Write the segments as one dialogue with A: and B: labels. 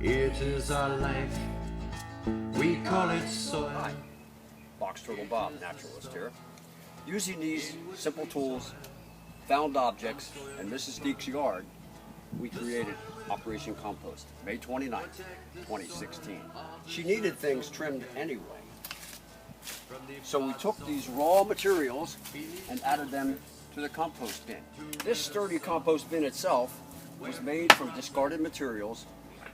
A: It is our life, we call it soil.
B: Hi, Box Turtle Bob, naturalist here. Using these simple tools, found objects, and Mrs. Deek's yard, we created Operation Compost, May 29th, 2016. She needed things trimmed anyway. So we took these raw materials and added them to the compost bin. This sturdy compost bin itself was made from discarded materials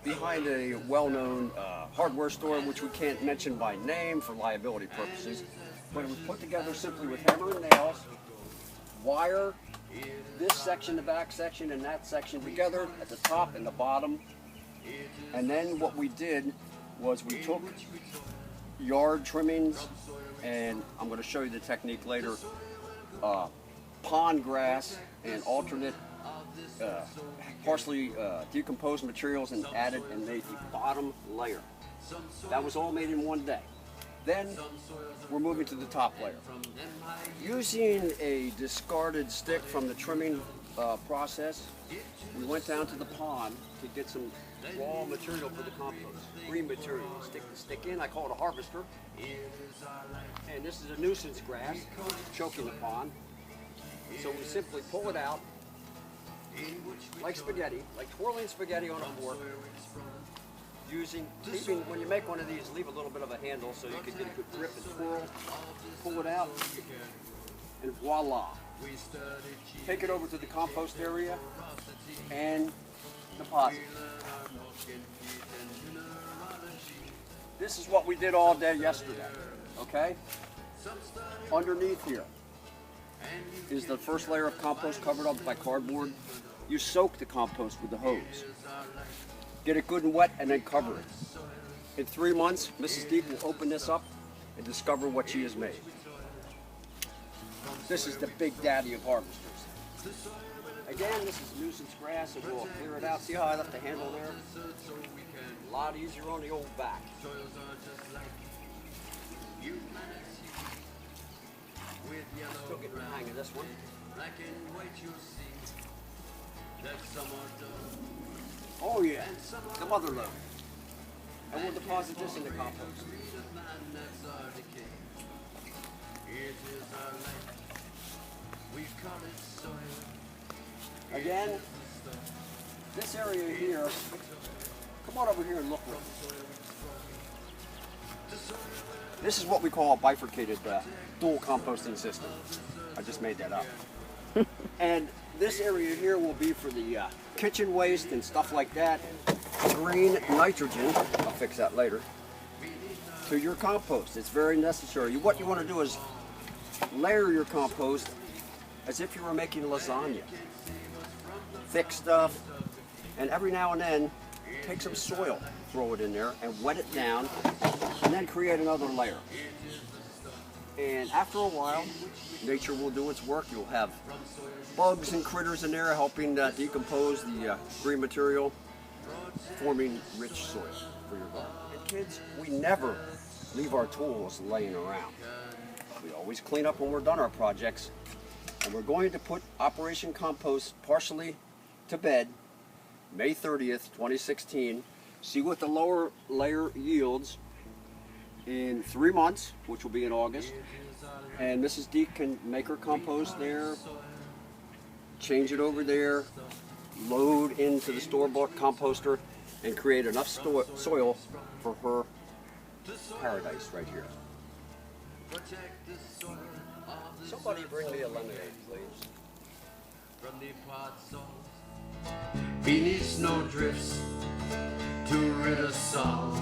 B: behind a well-known hardware store, which we can't mention by name for liability purposes, but it was put together simply with hammer and nails, wire this section, the back section, and that section together at the top and the bottom. And then what we did was we took yard trimmings, and I'm going to show you the technique later, pond grass and alternate partially decomposed materials, and added and made the bottom layer. That was all made in one day. Then we're moving to the top layer. Using a discarded stick from the trimming process, we went down to the pond to get some raw material for the compost, green material. Stick the stick in, I call it a harvester. And this is a nuisance grass, choking the pond. So we simply pull it out like spaghetti, like twirling spaghetti on a fork. Leaving, when you make one of these, leave a little bit of a handle so you can get a good grip and twirl. Pull it out, and voila. Take it over to the compost area and deposit. This is what we did all day yesterday, okay? Underneath here is the first layer of compost covered up by cardboard. You soak the compost with the hose. Get it good and wet, and then cover it. In 3 months, Mrs. Deek will open this up and discover what she has made. This is the big daddy of harvesters. Again, this is nuisance grass, and we'll clear it out. See how I left the handle there? A lot easier on the old back. Still getting the hang of this one. Oh yeah, the mother load. And we'll deposit this in the compost. Again, this area here, come on over here and look real quick. This is what we call a bifurcated dual composting system. I just made that up. And this area here will be for the kitchen waste and stuff like that. Green nitrogen, I'll fix that later, to your compost. It's very necessary. What you want to do is layer your compost as if you were making lasagna. Thick stuff, and every now and then take some soil, throw it in there, and wet it down, and then create another layer. And after a while, nature will do its work. You'll have bugs and critters in there helping decompose the green material, forming rich soil for your garden. And kids, we never leave our tools laying around. We always clean up when we're done our projects. And we're going to put Operation Compost partially to bed May 30th, 2016. See what the lower layer yields in 3 months, which will be in August. And Mrs. Deek can make her compost there, change it over there, load into the store-bought composter, and create enough soil for her paradise right here. Somebody bring me a lemonade, please.
A: Beneath snowdrifts to rid us all.